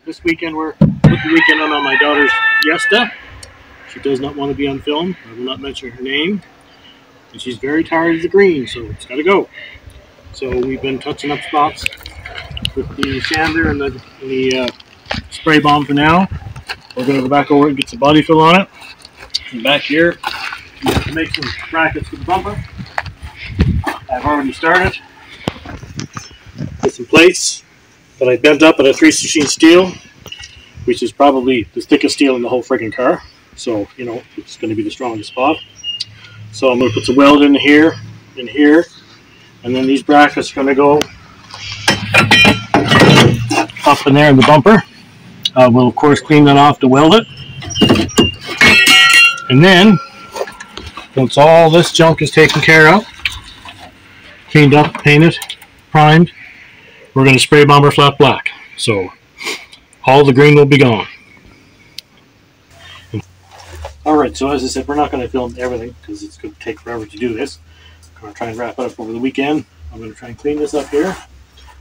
This weekend we're putting the weekend on my daughter's Fiesta. She does not want to be on film. I will not mention her name. And she's very tired of the green, so it's got to go. So we've been touching up spots with the sander and the spray bomb for now. We're going to go back over and get some body fill on it. And back here, we have to make some brackets for the bumper. I've already started with some plates that I bent up at a 3/16 steel, which is probably the thickest steel in the whole friggin' car. So, you know, it's going to be the strongest spot. So I'm going to put some weld in here, and then these brackets are going to go up in there in the bumper. We'll of course clean that off to weld it. And then, once all this junk is taken care of, cleaned up, painted, primed, we're going to spray bomber flat black. So all the green will be gone. Alright, so as I said, we're not going to film everything because it's going to take forever to do this. I'm going to try and wrap it up over the weekend. I'm going to try and clean this up here.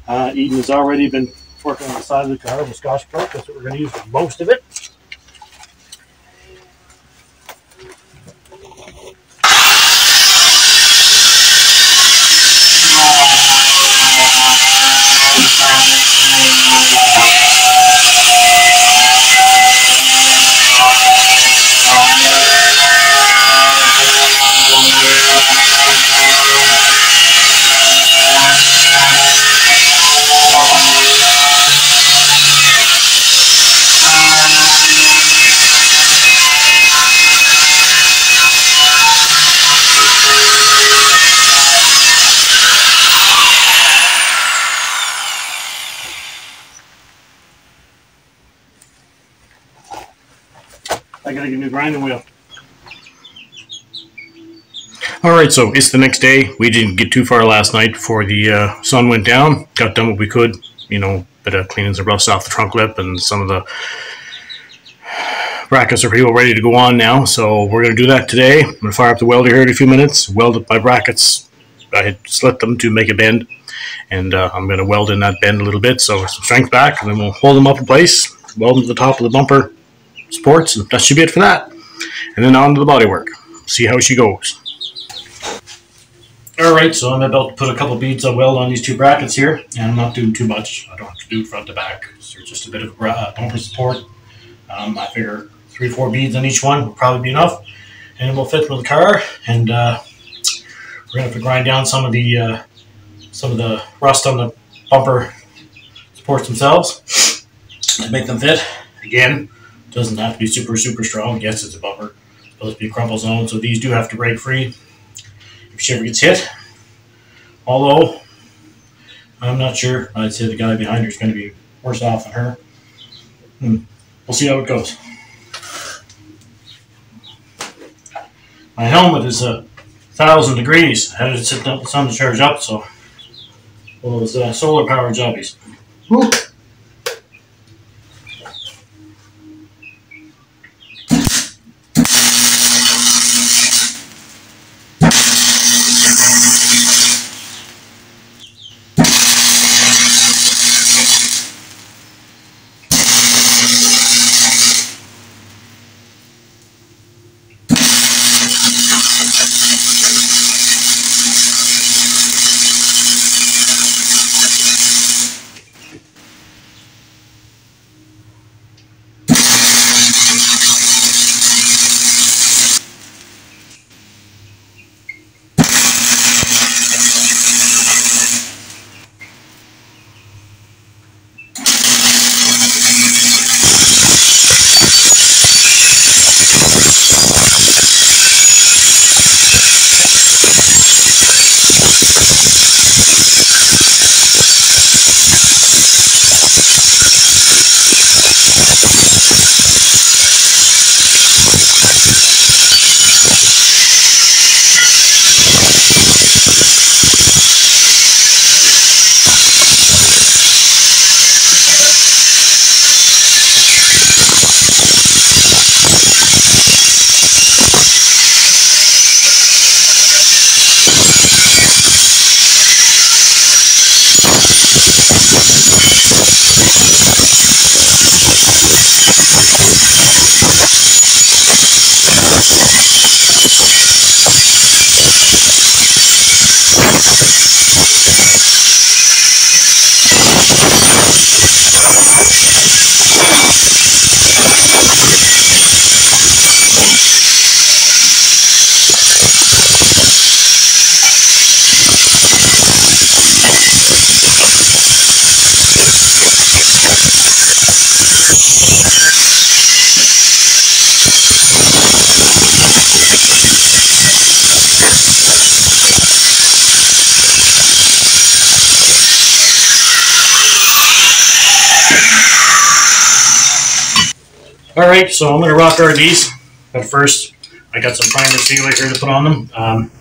Eden has already been working on the side of the car with Scotch Brite. That's what we're going to use for most of it. I gotta get a new grinding wheel. Alright, so it's the next day. We didn't get too far last night before the sun went down. Got done what we could, you know, bit of cleaning the rust off the trunk lip, and some of the brackets are pretty well ready to go on now. So we're going to do that today. I'm going to fire up the welder here in a few minutes, weld up my brackets. I had slit them to make a bend, and I'm going to weld in that bend a little bit, so some strength back, and then we'll hold them up in place, weld them to the top of the bumper supports, and that should be it for that. And then on to the bodywork. See how she goes. Alright, so I'm about to put a couple beads of weld on these two brackets here, and I'm not doing too much. I don't have to do front to back. So just a bit of bumper support. I figure 3-4 beads on each one will probably be enough, and it will fit with the car. And we're gonna have to grind down some of the rust on the bumper supports themselves to make them fit. Again, doesn't have to be super strong. Yes, it's a bumper. It's supposed to be crumple zone, so these do have to break free if she ever gets hit. Although, I'm not sure. I'd say the guy behind her is going to be worse off than her. We'll see how it goes. My helmet is 1,000 degrees. I had to sit down the sun to charge up, so well, it was solar powered jobbies. Woo. Alright, so I'm going to rock guard these. But first, I got some primer sealer here to put on them.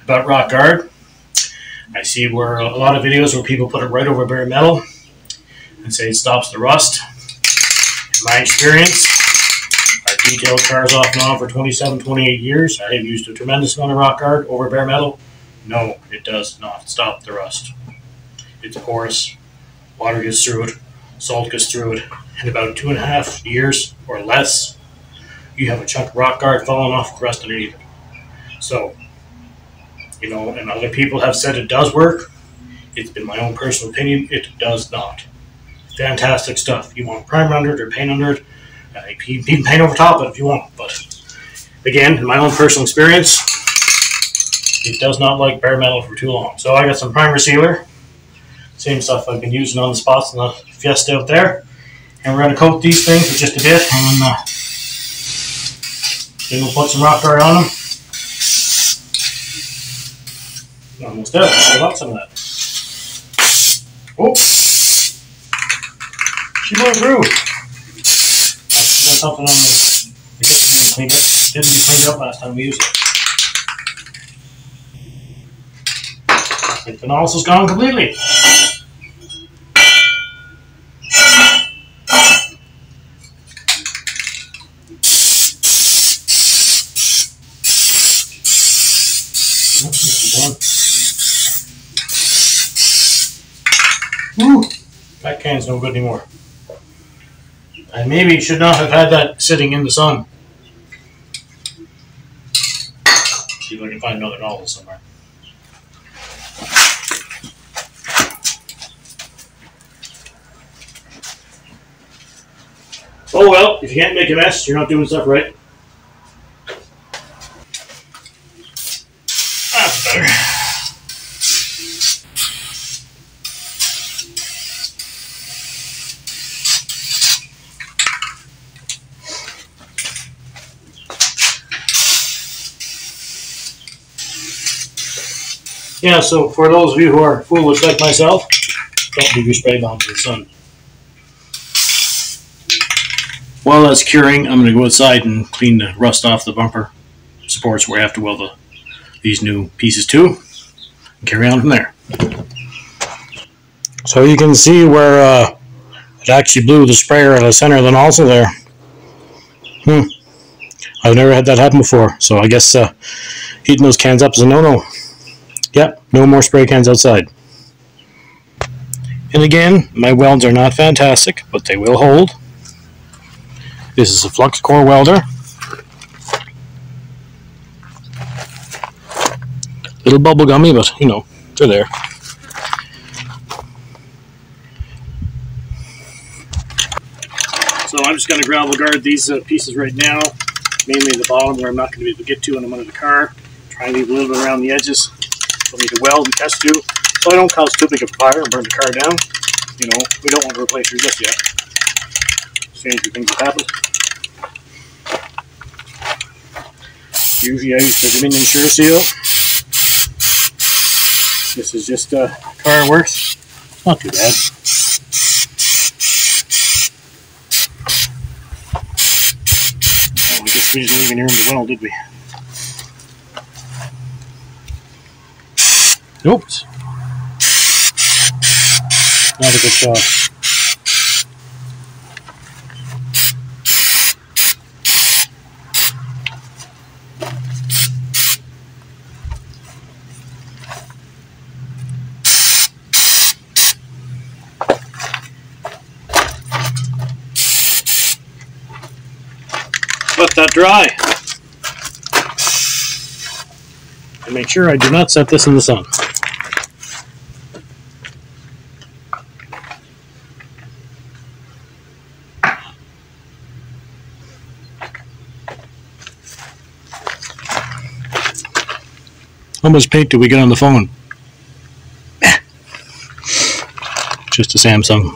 About rock guard, I see where a lot of videos where people put it right over bare metal and say it stops the rust. In my experience, I've detailed cars off and on for 27, 28 years. I have used a tremendous amount of rock guard over bare metal. No, it does not stop the rust. It's porous. Water gets through it. Salt gets through it. In about 2.5 years or less, you have a chunk of rock guard falling off the rust underneath it. So, you know, and other people have said it does work. It's been my own personal opinion. It does not. Fantastic stuff. You want primer under it or paint under it. You can paint over top of it if you want. But again, in my own personal experience, it does not like bare metal for too long. So I got some primer sealer. Same stuff I've been using on the spots in the Fiesta out there. And we're going to coat these things with just a bit. And then we'll put some rock guard on them. Almost there. I got some of that. Oh! She went through. Got something on the kitchen cleaned it. Didn't get cleaned up last time we used it. I think the nozzle's gone completely. Woo! That can's no good anymore. I maybe should not have had that sitting in the sun. See if I can find another nozzle somewhere. Oh well, if you can't make a mess, you're not doing stuff right. That's better. Yeah, so for those of you who are foolish like myself, don't leave your spray bomb to the sun. While that's curing, I'm going to go outside and clean the rust off the bumper supports where I have to weld these new pieces to, and carry on from there. So you can see where it actually blew the sprayer out of the center of the nozzle there. I've never had that happen before, so I guess heating those cans up is a no-no. Yep, no more spray cans outside. And again, my welds are not fantastic, but they will hold. This is a flux core welder. Little bubble gummy, but you know, they're there. So I'm just going to gravel guard these pieces right now, mainly the bottom where I'm not going to be able to get to when I'm under the car. Try and leave a little bit around the edges for me to weld and test to, so I don't cause too big of a fire and burn the car down. You know, we don't want to replace her just yet. Stranger things have happened. Usually I use the Dominion Sure Seal. This is just car works. Not too bad. Oh, I guess we didn't leave any room to weld, did we? Oops. Not a good shot. Let that dry. And make sure I do not set this in the sun. How much paint did we get on the phone? Just a Samsung.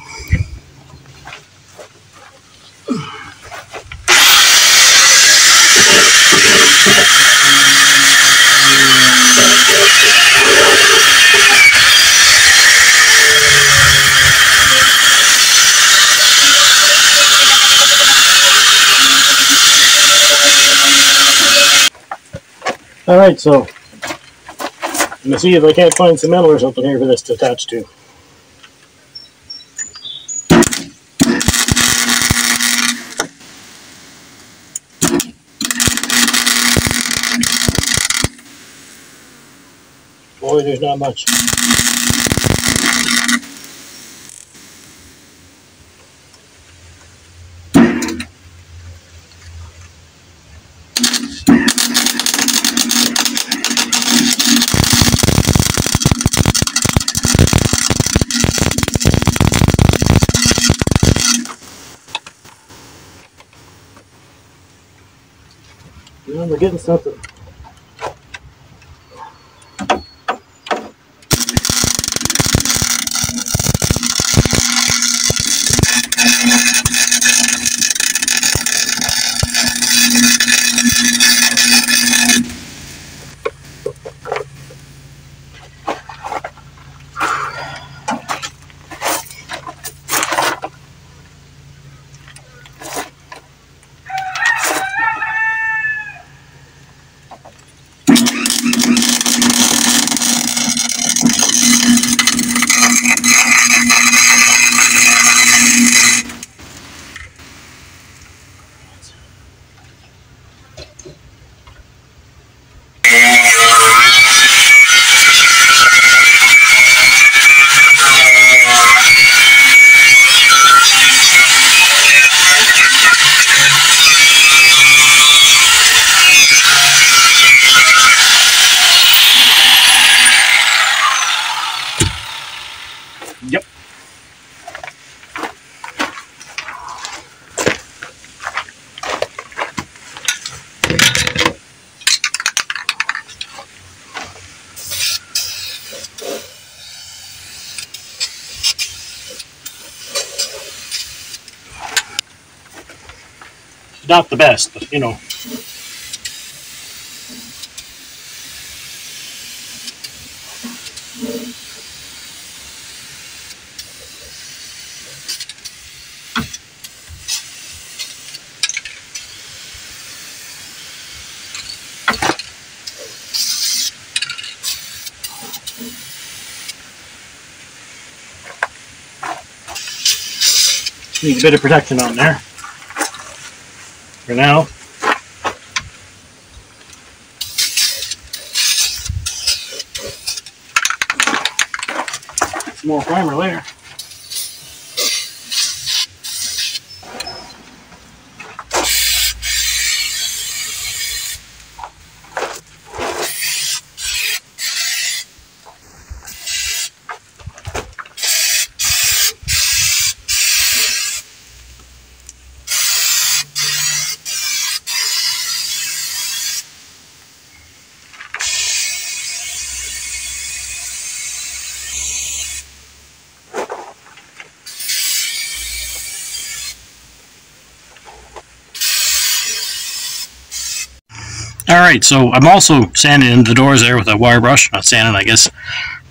Alright, so I'm going to see if I can't find some metal or something here for this to attach to. Boy, there's not much. Well, we're getting something. Yep. Not the best, but you know. Needs a bit of protection on there for now. Some more primer later. Alright, so I'm also sanding the doors there with a wire brush. Not sanding, I guess,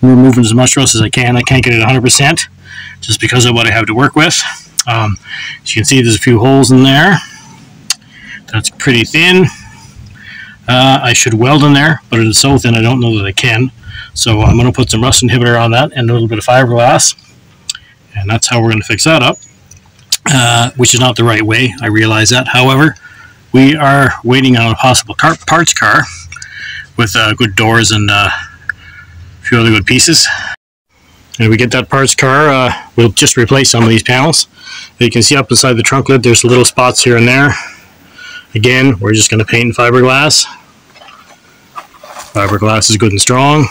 removing as much rust as I can. I can't get it 100% just because of what I have to work with. As you can see, there's a few holes in there. That's pretty thin. I should weld in there, but it is so thin I don't know that I can. So I'm going to put some rust inhibitor on that and a little bit of fiberglass. And that's how we're going to fix that up, which is not the right way. I realize that. However, we are waiting on a possible parts car with good doors and a few other good pieces. And if we get that parts car, we'll just replace some of these panels. You can see up inside the trunk lid, there's little spots here and there. Again, we're just going to paint in fiberglass. Fiberglass is good and strong.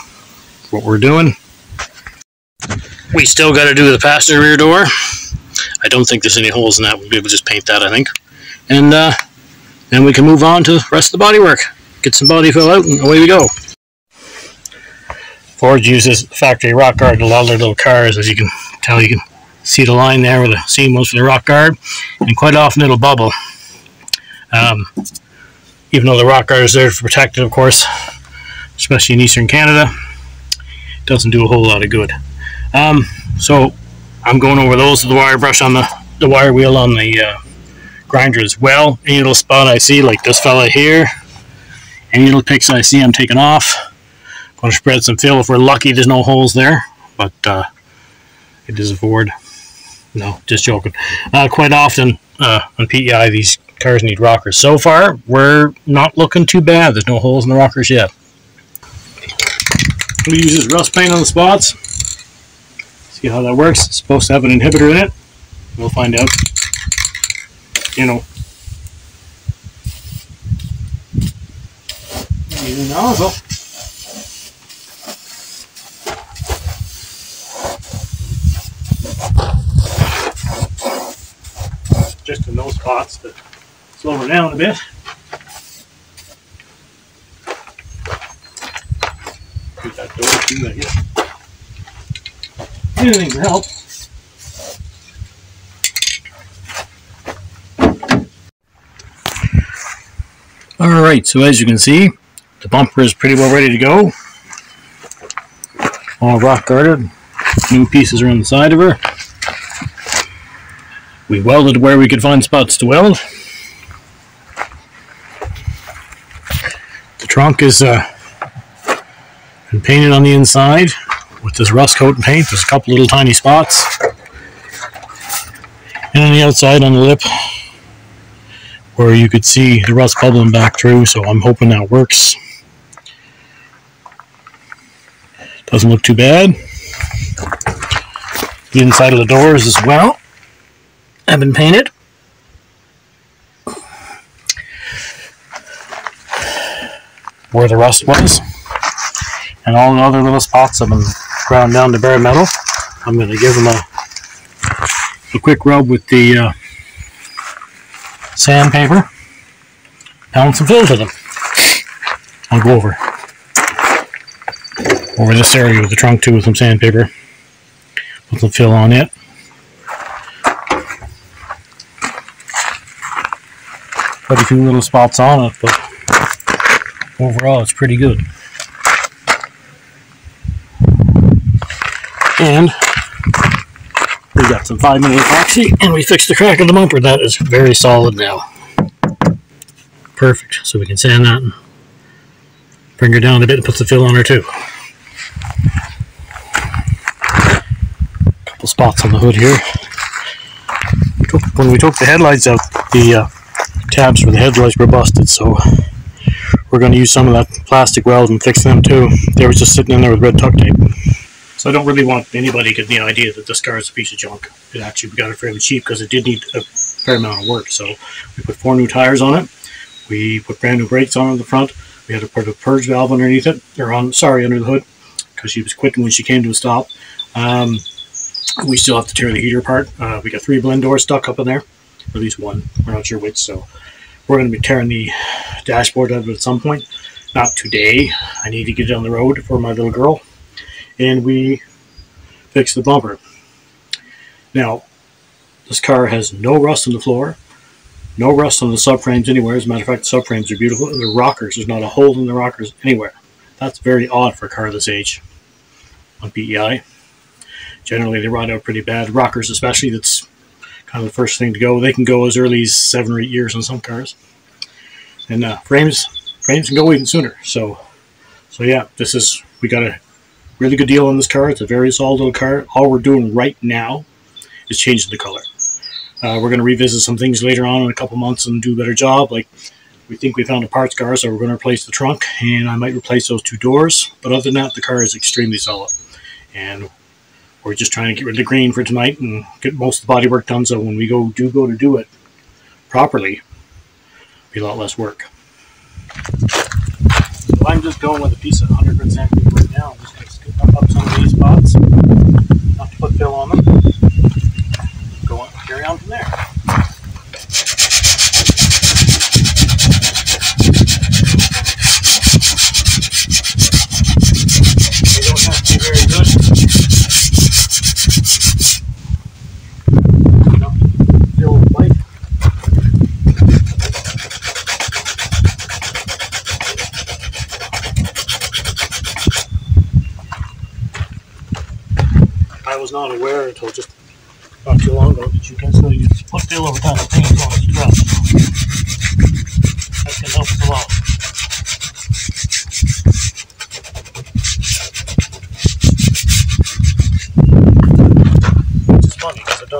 What we're doing. We still got to do the passenger rear door. I don't think there's any holes in that. We'll be able to just paint that, I think. And then we can move on to the rest of the bodywork. Get some body fill out and away we go. Ford uses factory rock guard in a lot of their little cars. As you can tell, you can see the line there where the seam was for the rock guard. And quite often it'll bubble. Even though the rock guard is there to protect it, of course, especially in Eastern Canada, it doesn't do a whole lot of good. So I'm going over those with the wire brush on the wire wheel on the grinder as well. Any little spot I see, like this fella here, Any little picks I see, I'm taking off. Going to spread some fill if we're lucky. There's no holes there, but it is a Ford. No, just joking. Quite often on PEI, these cars need rockers. So far, we're not looking too bad. There's no holes in the rockers yet. We use this rust paint on the spots. See how that works. It's supposed to have an inhibitor in it. We'll find out. You know. Using the nozzle. Just in those spots to slow her down a bit. Get that door too, I guess. Anything to help. Alright, so as you can see, the bumper is pretty well ready to go. All rock guarded. New pieces are on the side of her. We welded where we could find spots to weld. The trunk is been painted on the inside with this rust coat and paint. There's a couple little tiny spots. And on the outside on the lip where you could see the rust bubbling back through, so I'm hoping that works. Doesn't look too bad. The inside of the doors as well have been painted. Where the rust was. And all the other little spots have been ground down to bare metal. I'm going to give them a quick rub with the sandpaper. Pound some fill to them. I'll go over this area with the trunk too with some sandpaper. Put some fill on it. Quite a few little spots on it, but overall it's pretty good. And we got some 5-minute epoxy and we fixed the crack in the bumper. That is very solid now. Perfect. So we can sand that and bring her down a bit and put the fill on her too. Couple spots on the hood here. When we took the headlights out, the tabs for the headlights were busted, so we're going to use some of that plastic weld and fix them too. They were just sitting in there with red tuck tape. So I don't really want anybody to get the idea that this car is a piece of junk. It actually, we got it fairly cheap because it did need a fair amount of work. So we put 4 new tires on it. We put brand new brakes on the front. We had to put a purge valve underneath it, or under the hood, because she was quitting when she came to a stop. We still have to tear the heater apart. We got 3 blend doors stuck up in there, or at least 1. We're not sure which, so we're going to be tearing the dashboard out of it at some point. Not today. I need to get it on the road for my little girl. And we fixed the bumper. Now, this car has no rust on the floor, no rust on the subframes anywhere. As a matter of fact, the subframes are beautiful. And the rockers, there's not a hole in the rockers anywhere. That's very odd for a car this age on PEI. Generally, they rot out pretty bad. Rockers especially, that's kind of the first thing to go. They can go as early as 7 or 8 years on some cars. And frames can go even sooner. So yeah, we got a really good deal on this car. It's a very solid little car. All we're doing right now is changing the color. We're going to revisit some things later on in a couple months and do a better job. Like, we think we found a parts car, so we're going to replace the trunk, and I might replace those 2 doors. But other than that, the car is extremely solid. And we're just trying to get rid of the green for tonight and get most of the body work done, so when we go to do it properly, it'll be a lot less work. So I'm just going with a piece of 100% sandpaper right now. I'm just going to scoop up some of these spots, not to put fill on them. Go on, carry on from there. They don't have to be very good. Fill white. I was not aware until just not too long ago that you can still use put fill over top of paint as long as you drop. That can help us a lot.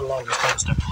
along this kind of stuff.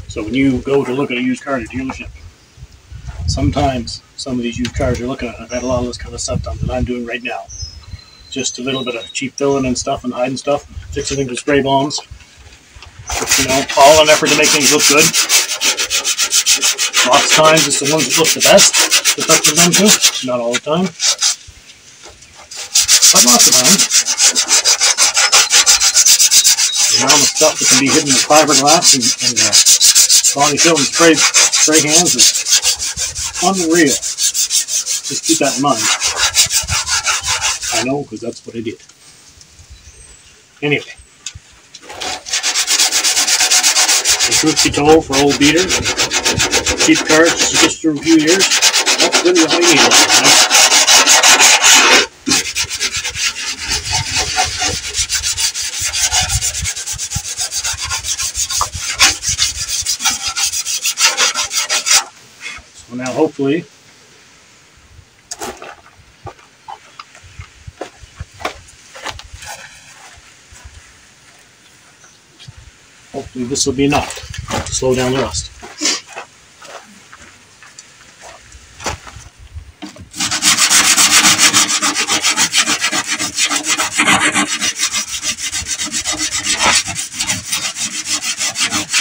So when you go to look at a used car at a dealership, sometimes some of these used cars you're looking at, I've had a lot of this kind of stuff done that I'm doing right now. Just a little bit of cheap filling and stuff and hiding stuff, fixing things with spray bombs. You know, all an effort to make things look good. Lots of times it's the ones that look the best that that's done to. Not all the time. But lots of times. The amount of stuff that can be hidden with fiberglass and polyfill and spray cans is unreal. Just keep that in mind. I know, because that's what I did. Anyway. The truth be told, for old beaters, cheap cars, just to get through a few years, that's really all you need. Right? So now, hopefully, this will be enough to slow down the rust.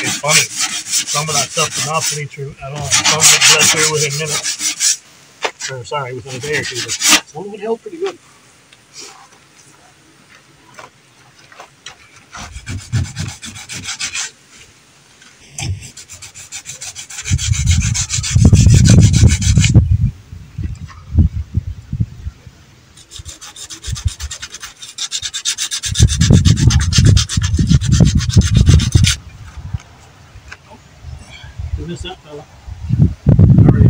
It's funny, some of that stuff did not finish through at all. Some of it bled through within minutes. Or sorry, within a day or two, but some of it held pretty good. Miss that fella. Alright.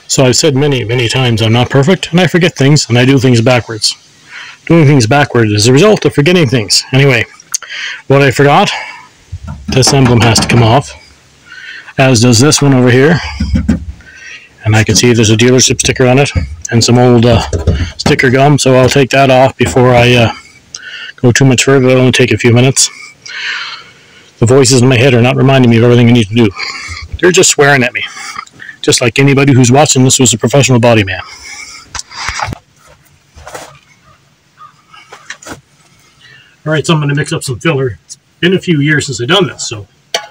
So I've said many, many times I'm not perfect, and I forget things, and I do things backwards. Doing things backwards is a result of forgetting things. Anyway, what I forgot, this emblem has to come off, as does this one over here. And I can see there's a dealership sticker on it, and some old sticker gum, so I'll take that off before I go too much further. It'll only take a few minutes. The voices in my head are not reminding me of everything I need to do. They're just swearing at me. Just like anybody who's watching this was a professional body man. Alright, so I'm going to mix up some filler. It's been a few years since I've done this, so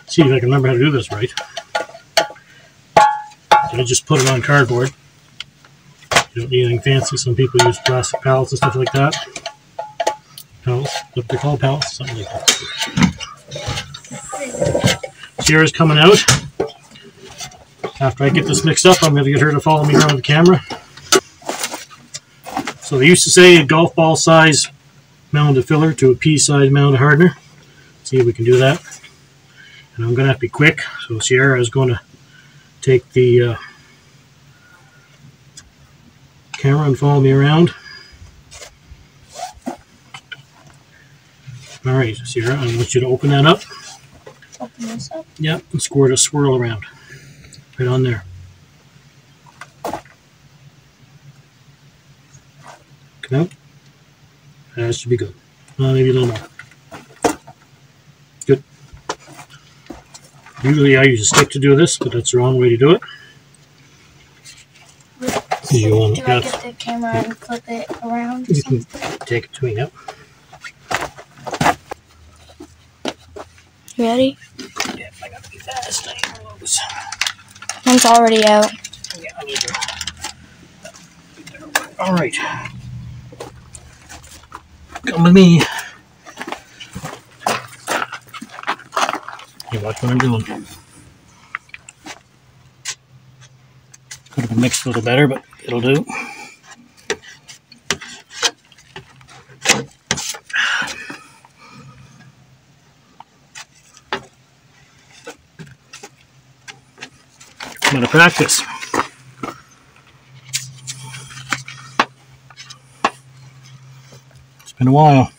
see if I can remember how to do this right. I just put it on cardboard. You don't need anything fancy. Some people use plastic pallets and stuff like that. Pallets, what they're called, pallets, something like that. Sierra's coming out. After I get this mixed up, I'm going to get her to follow me around the camera. So they used to say a golf ball size mound of filler to a pea-size mound of hardener. See if we can do that. And I'm going to have to be quick. So Sierra is going to take the camera and follow me around. Alright, Sierra, I want you to open that up. Open this up? Yep, and squirt a swirl around. Right on there. Come out. That should be good. Maybe a little more. Usually I use a stick to do this, but that's the wrong way to do it. Do I get the camera and flip it around? You can take it to me now. You ready? Yeah, I gotta be fast. Mine's already out. Yeah, I need to. All right. Come with me. You watch what I'm doing. Could have been mixed a little better, but it'll do. I'm going to practice. It's been a while.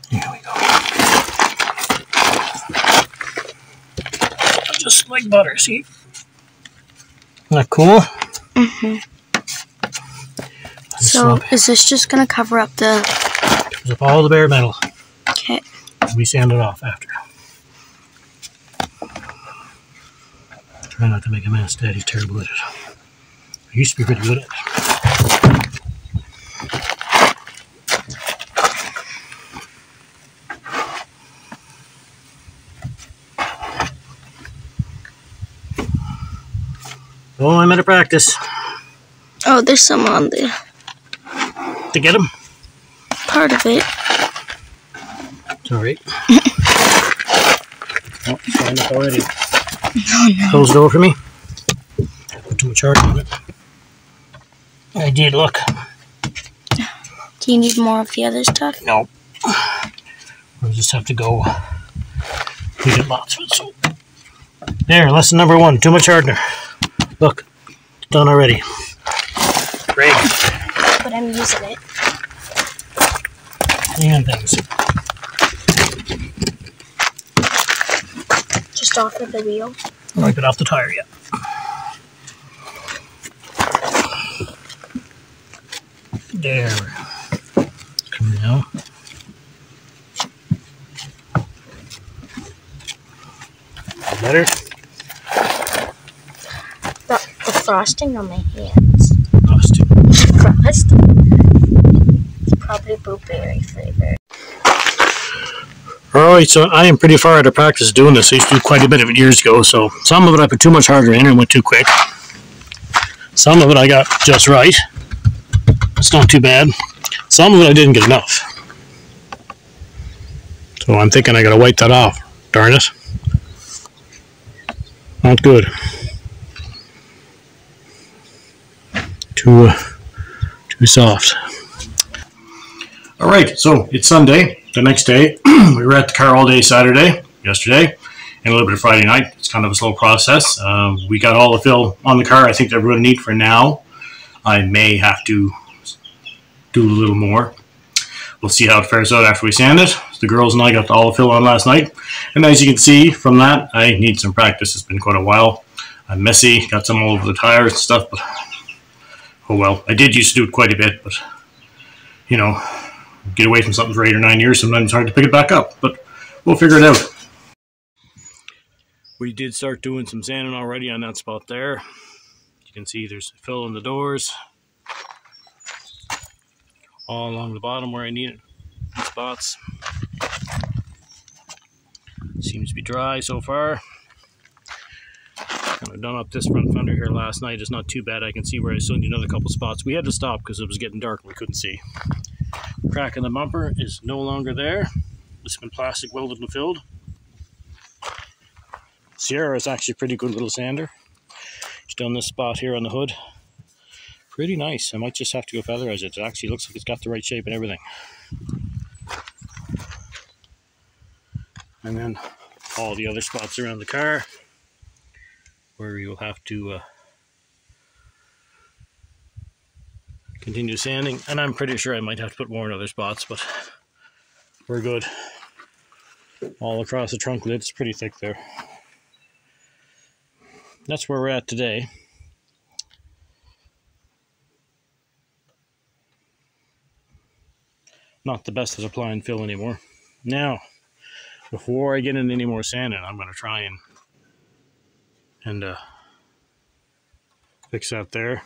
Here we go. Just like butter, see? Isn't that cool? Mm-hmm. So, is this just going to cover up the... Covers up all the bare metal. Okay. We sand it off after. Try not to make a mess. Daddy's terrible at it. I used to be pretty good at it. Oh, I'm out of practice. Oh, there's some on there. To get him? Part of it. It's alright. Oh, signed up already. Oh, no. Close the door for me. Put too much charge on it. I did, look. Do you need more of the other stuff? No. We'll just have to go. We get lots of it, so. There, lesson number 1. Too much hardener. Look, it's done already. Great. But I'm using it. And things. Just off of the wheel. Wipe it off the tire yet. There. Come now. Better? The frosting on my hands. Frosting. Frost? It's probably blueberry flavor. Alright, so I am pretty far out of practice doing this. I used to do quite a bit of it years ago, so some of it I put too much harder in and went too quick. Some of it I got just right. It's not too bad. Some of it I didn't get enough. So I'm thinking I gotta wipe that off. Darn it. Not good. Too soft. Alright, so it's Sunday. The next day, we were at the car all day Saturday, yesterday, and a little bit of Friday night. It's kind of a slow process. We got all the fill on the car I think that we're going to need for now. I may have to do a little more. We'll see how it fares out after we sand it. The girls and I got all the fill on last night. And as you can see from that, I need some practice. It's been quite a while. I'm messy, got some all over the tires and stuff, but oh well. I did used to do it quite a bit, but you know, get away from something for 8 or 9 years, sometimes it's hard to pick it back up, but we'll figure it out. We did start doing some sanding already on that spot there. You can see there's fill in the doors. All along the bottom where I need it. These spots. Seems to be dry so far. Kind of done up this front fender here last night. It's not too bad. I can see where I still need another couple spots. We had to stop because it was getting dark and we couldn't see. Crack in the bumper is no longer there. It's been plastic welded and filled. Sierra is actually a pretty good little sander. She's done this spot here on the hood. Pretty nice. I might just have to go featherize it. It actually looks like it's got the right shape and everything. And then all the other spots around the car where you'll have to continue sanding. And I'm pretty sure I might have to put more in other spots, but we're good. All across the trunk lid, it's pretty thick there. That's where we're at today. Not the best at applying fill anymore. Now, before I get in any more sand, I'm going to try and fix that there.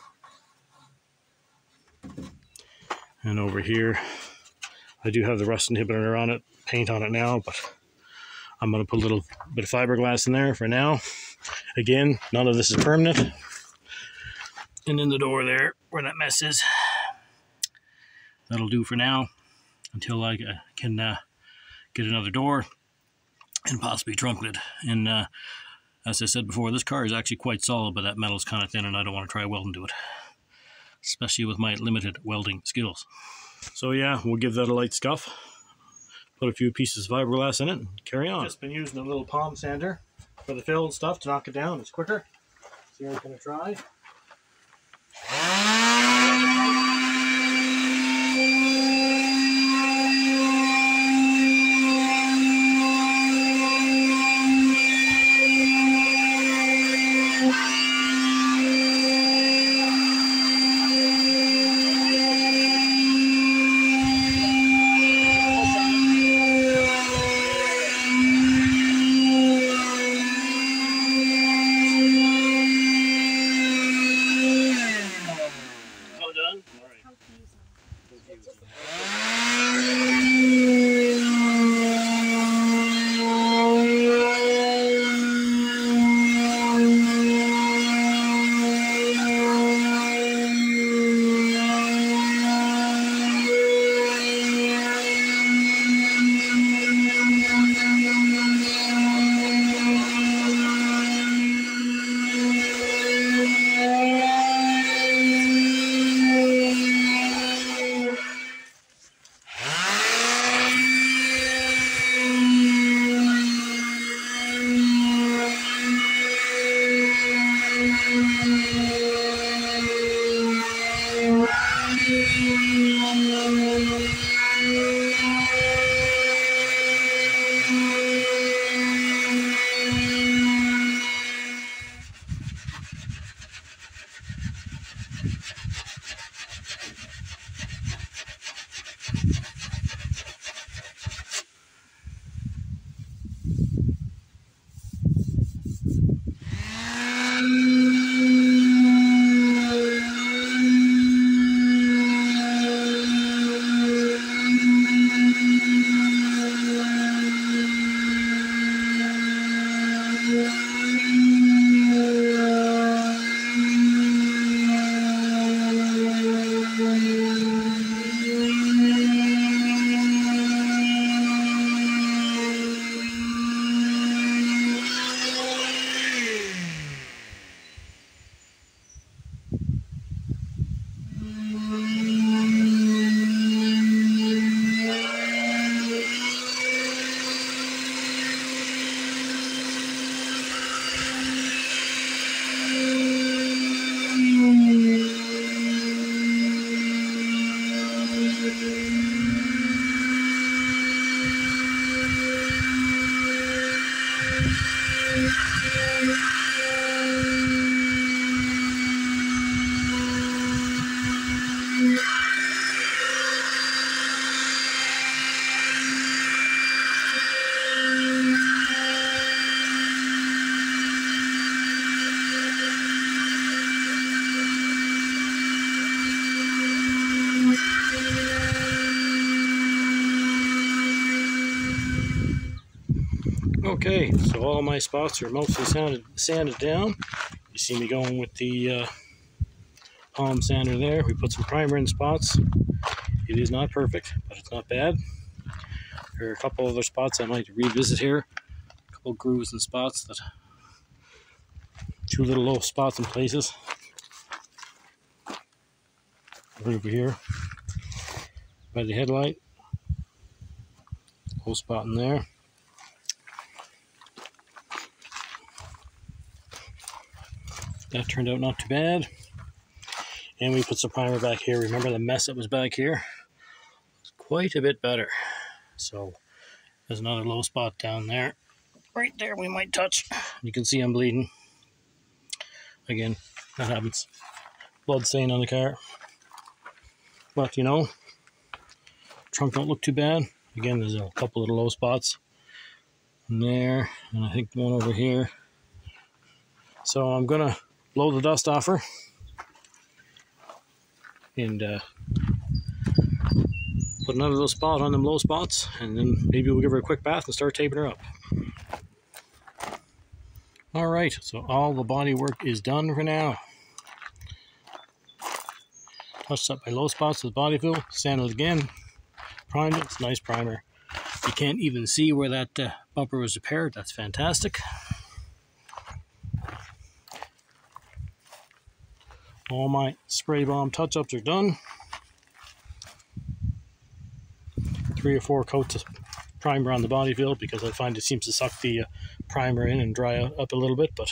And over here, I do have the rust inhibitor on it, paint on it now, but I'm going to put a little bit of fiberglass in there for now. Again, none of this is permanent. And in the door there, where that mess is, that'll do for now until I can get another door and possibly trunket it. And as I said before, this car is actually quite solid, but that metal's kind of thin and I don't want to try welding to it, especially with my limited welding skills. So yeah, we'll give that a light scuff, put a few pieces of fiberglass in it, and carry on. Just been using a little palm sander for the fill and stuff to knock it down. It's quicker. So I'm going to try. Okay, so all my spots are mostly sanded down. You see me going with the palm sander there. We put some primer in spots. It is not perfect, but it's not bad. There are a couple other spots I might revisit here. A couple grooves and spots, that two little low spots in places. Right over here by the headlight. Low spot in there. That turned out not too bad. And we put some primer back here. Remember the mess that was back here? It's quite a bit better. So there's another low spot down there. Right there we might touch. You can see I'm bleeding. Again, that happens. Blood stain on the car. But you know, trunk don't look too bad. Again, there's a couple little low spots. And there, and I think one over here. So I'm gonna blow the dust off her and put another little spot on them low spots, and then maybe we'll give her a quick bath and start taping her up. All right, so all the body work is done for now. Touched up my low spots with body fuel, sanded it again, primed it. It's a nice primer. You can't even see where that bumper was repaired. That's fantastic. All my spray bomb touch-ups are done. 3 or 4 coats of primer on the body fill because I find it seems to suck the primer in and dry up a little bit, but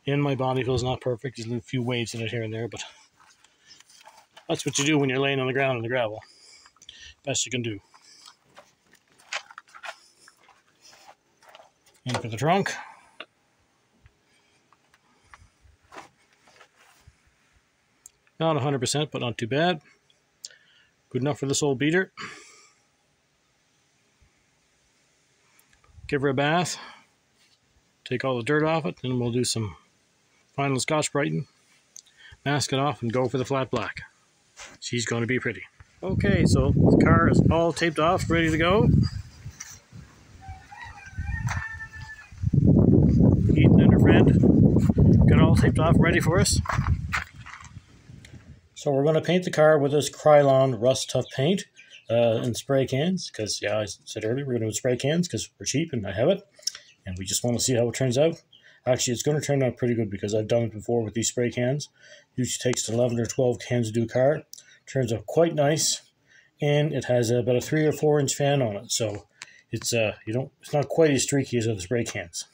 in my body fill is not perfect. There's a few waves in it here and there, but that's what you do when you're laying on the ground in the gravel. Best you can do. And for the trunk, not 100%, but not too bad. Good enough for this old beater. Give her a bath. Take all the dirt off it, then we'll do some final Scotch Brighten. Mask it off and go for the flat black. She's going to be pretty. Okay, so the car is all taped off, ready to go. Keaton and her friend got all taped off, ready for us. So we're going to paint the car with this Krylon Rust Tough paint in spray cans, because, yeah, I said earlier we're going to do spray cans because we're cheap and I have it, and we just want to see how it turns out. Actually, it's going to turn out pretty good because I've done it before with these spray cans. Usually takes 11 or 12 cans to do a car. Turns out quite nice, and it has about a 3 or 4 inch fan on it, so it's it's not quite as streaky as other spray cans.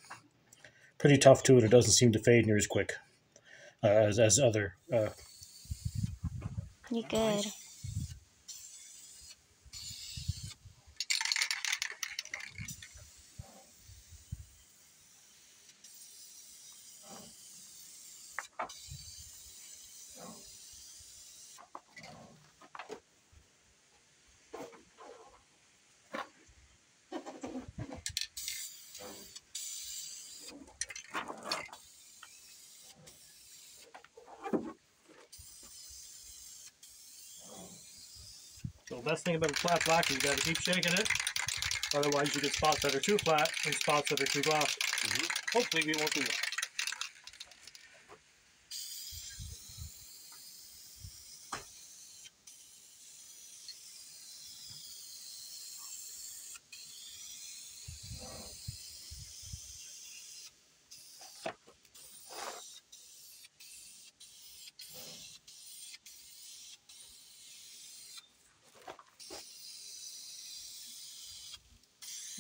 Pretty tough too, and it doesn't seem to fade near as quick as other. You good? So the best thing about a flat black is you got to keep shaking it. Otherwise, you get spots that are too flat and spots that are too glossy. Hopefully, we won't do that.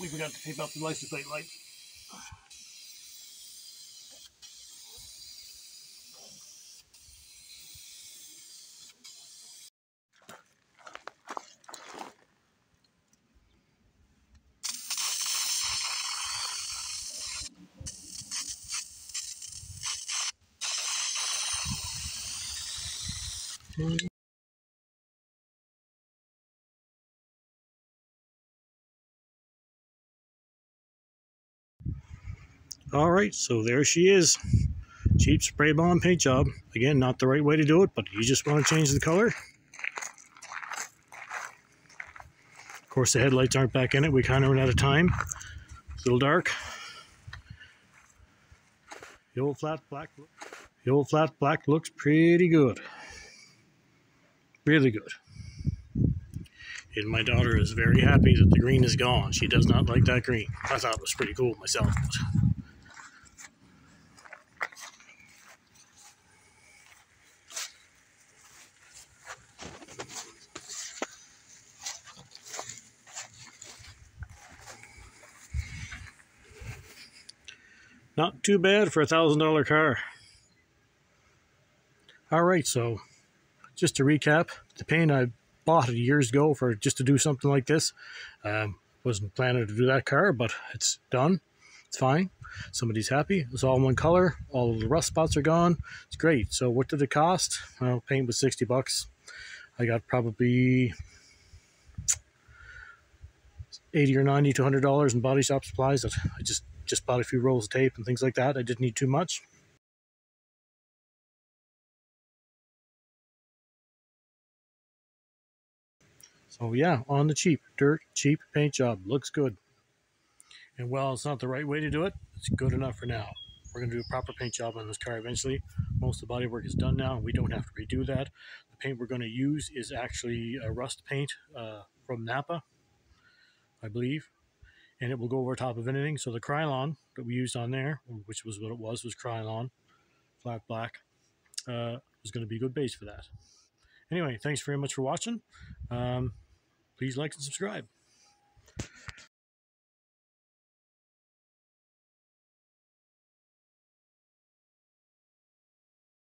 We forgot to tape up the license plate light. All right, so there she is. Cheap spray bomb paint job. Again, not the right way to do it, but you just want to change the color. Of course, the headlights aren't back in it. We kind of ran out of time. It's a little dark. The old flat black looks pretty good. Really good. And my daughter is very happy that the green is gone. She does not like that green. I thought it was pretty cool myself. But not too bad for a $1,000 car. All right, so just to recap, the paint I bought it years ago for just to do something like this. Wasn't planning to do that car, but it's done. It's fine. Somebody's happy. It's all one color. All of the rust spots are gone. It's great. So what did it cost? Well, paint was $60. I got probably $80 or $90 to $100 in body shop supplies that I just bought a few rolls of tape and things like that. I didn't need too much. So yeah, on the cheap, dirt cheap paint job. Looks good. And while it's not the right way to do it, it's good enough for now. We're going to do a proper paint job on this car eventually. Most of the body work is done now, and we don't have to redo that. The paint we're going to use is actually a rust paint from Napa, I believe, and it will go over top of anything. So the Krylon that we used on there, which was what it was Krylon, flat black, was going to be a good base for that. Anyway, thanks very much for watching. Please like and subscribe.